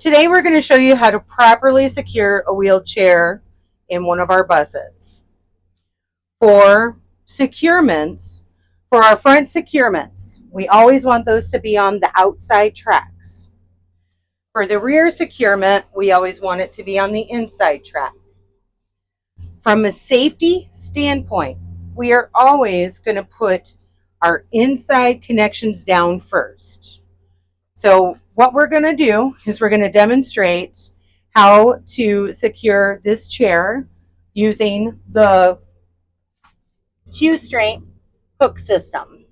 today we're going to show you how to properly secure a wheelchair in one of our buses. For securements, for our front securements, we always want those to be on the outside tracks. For the rear securement, we always want it to be on the inside track. From a safety standpoint, we are always going to put our inside connections down first. So what we're going to do is we're going to demonstrate how to secure this chair using the Q-strength hook system.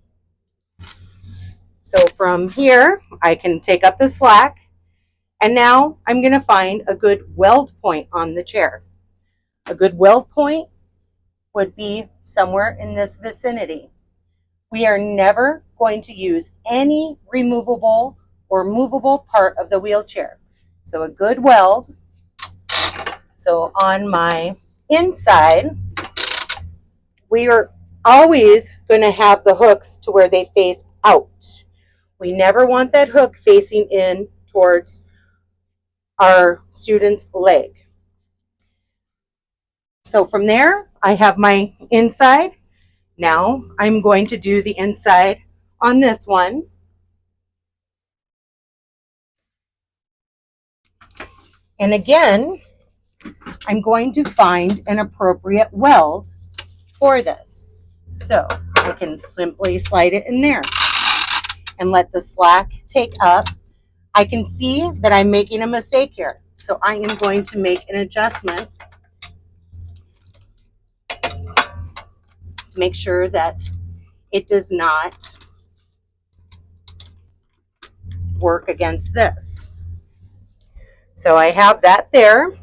So from here, I can take up the slack, and now I'm going to find a good weld point on the chair. A good weld point would be somewhere in this vicinity. We are never going to use any removable or movable part of the wheelchair. So a good weld. So on my inside, we are always going to have the hooks to where they face out. We never want that hook facing in towards our student's leg. So from there, I have my inside. Now I'm going to do the inside on this one. And again, I'm going to find an appropriate weld for this. So I can simply slide it in there and let the slack take up. I can see that I'm making a mistake here. So I am going to make an adjustment to make sure that it does not work against this. So I have that there.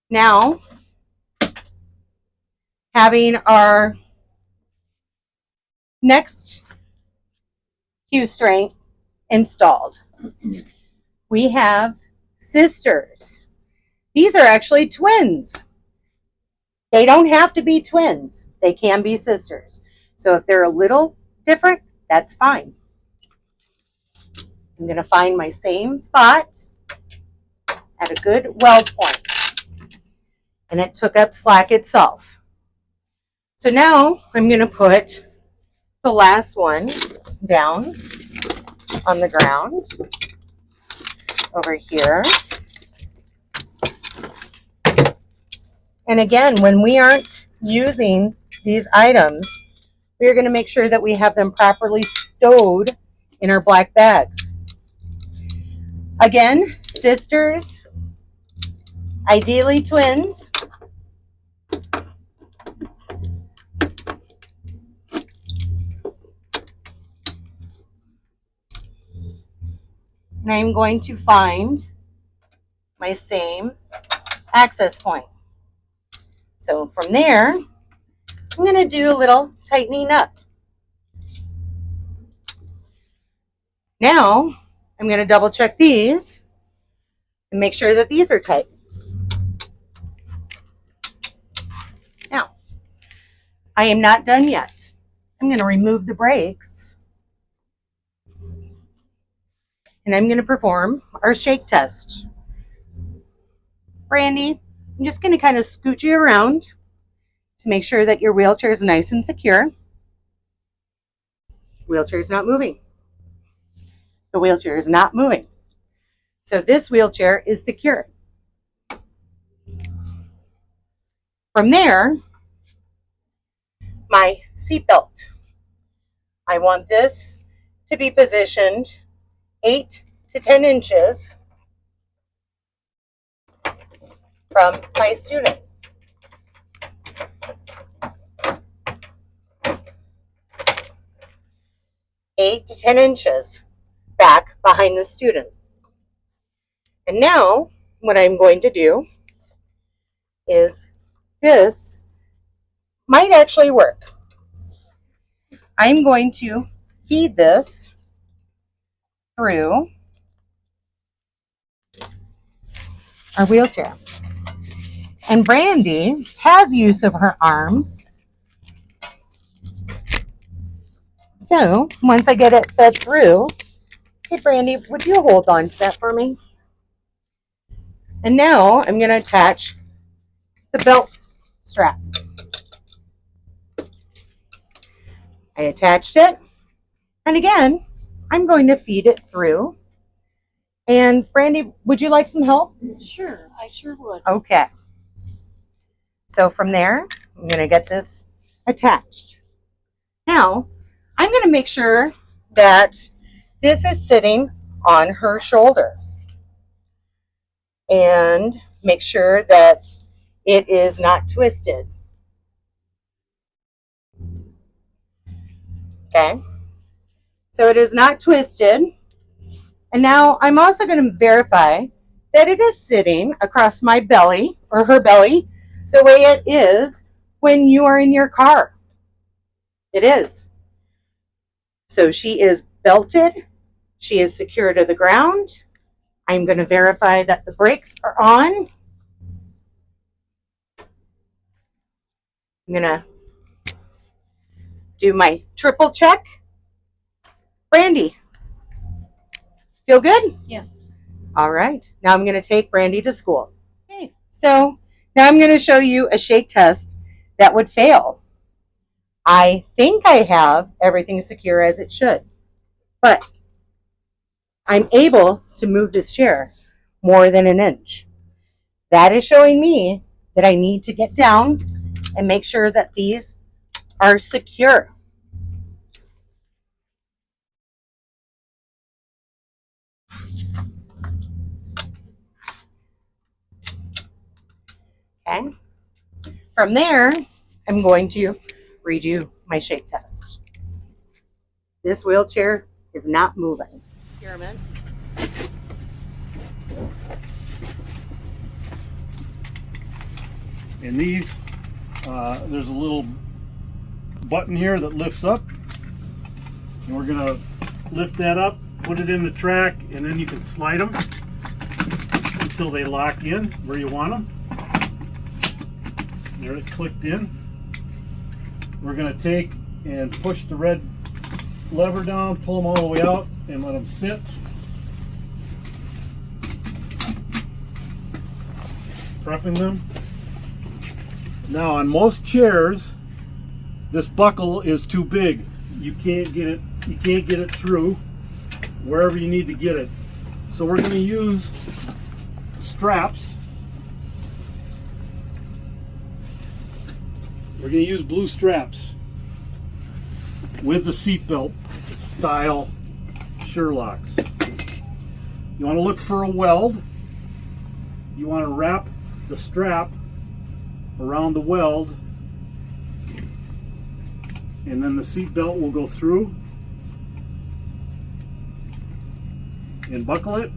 Now, having our next Q-strength installed, we have sisters. These are actually twins. They don't have to be twins. They can be sisters. So if they're a little different, that's fine. I'm going to find my same spot at a good weld point. And it took up slack itself. So now I'm going to put the last one down on the ground over here. And again, when we aren't using these items, we're going to make sure that we have them properly stowed in our black bags. Again, sisters, ideally twins. And I'm going to find my same access point. So from there, I'm going to do a little tightening up. Now, I'm going to double check these and make sure that these are tight. Now, I am not done yet. I'm going to remove the brakes. And I'm going to perform our shake test. Brandy, I'm just going to kind of scoot you around to make sure that your wheelchair is nice and secure. Wheelchair is not moving. The wheelchair is not moving. So this wheelchair is secure. From there, my seat belt. I want this to be positioned 8 to 10 inches from my student. Eight to 10 inches back behind the student. And now what I'm going to do is this might actually work. I'm going to feed this through our wheelchair. And Brandy has use of her arms. So once I get it fed through, Hey, Brandy, would you hold on to that for me? And now I'm going to attach the belt strap. I attached it. And again, I'm going to feed it through. And Brandy, would you like some help? Sure, I sure would. Okay. So from there, I'm going to get this attached. Now, I'm going to make sure that this is sitting on her shoulder. And make sure that it is not twisted. Okay. So it is not twisted. And now I'm also going to verify that it is sitting across my belly or her belly the way it is when you are in your car. It is. So she is belted. She is secure to the ground. I'm going to verify that the brakes are on. I'm going to do my triple check. Brandy, feel good? Yes. All right. Now I'm going to take Brandy to school. Okay. So now I'm going to show you a shake test that would fail. I think I have everything secure as it should, but I'm able to move this chair more than an inch. That is showing me that I need to get down and make sure that these are secure. Okay. From there, I'm going to redo my shake test. This wheelchair is not moving. Securement. And these, there's a little button here that lifts up, and we're gonna lift that up, put it in the track, and then you can slide them until they lock in where you want them. There, it clicked in. We're gonna take and push the red lever down, pull them all the way out, and let them sit. Prepping them. Now on most chairs, this buckle is too big. You can't get it through wherever you need to get it. So we're going to use straps. We're going to use blue straps with the seatbelt style Sherlocks. You want to look for a weld. You want to wrap the strap around the weld, and then the seat belt will go through and buckle it.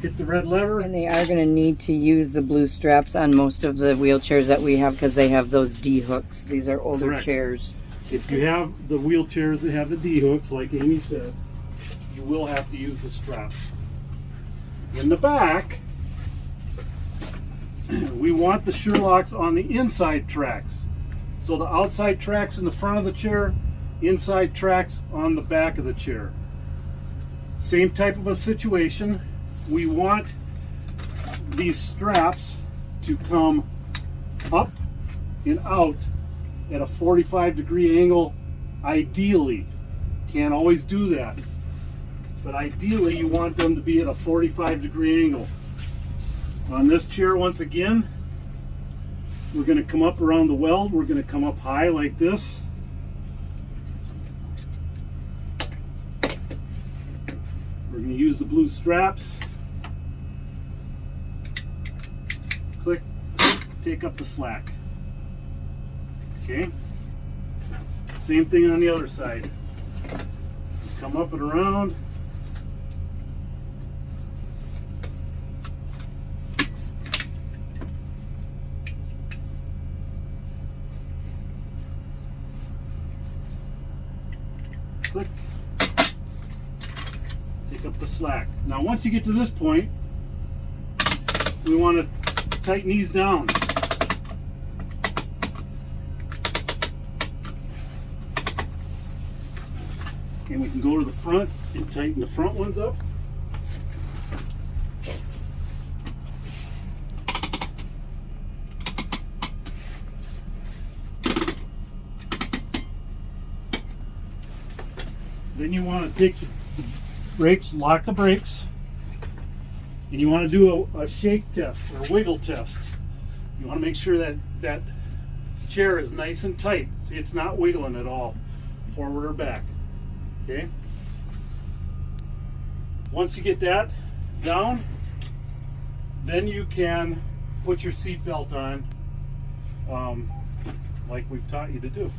Hit the red lever. And they are going to need to use the blue straps on most of the wheelchairs that we have because they have those D hooks. These are older Correct. chairs. If you have the wheelchairs that have the D hooks, like Amy said, you will have to use the straps. In the back, we want the Sherlocks on the inside tracks. So the outside tracks in the front of the chair, inside tracks on the back of the chair. Same type of a situation. We want these straps to come up and out at a 45-degree angle, ideally. Can't always do that. But ideally you want them to be at a 45-degree angle. On this chair, once again, we're going to come up around the weld. We're going to come up high like this. We're going to use the blue straps. Click, take up the slack. Okay. Same thing on the other side. Come up and around. Click. Take up the slack. Now once you get to this point, we want to tighten these down. And we can go to the front and tighten the front ones up. Then you want to take the brakes, lock the brakes, and you want to do a shake test or wiggle test. You want to make sure that that chair is nice and tight. See, it's not wiggling at all, forward or back. Okay. Once you get that down, then you can put your seat belt on, like we've taught you to do.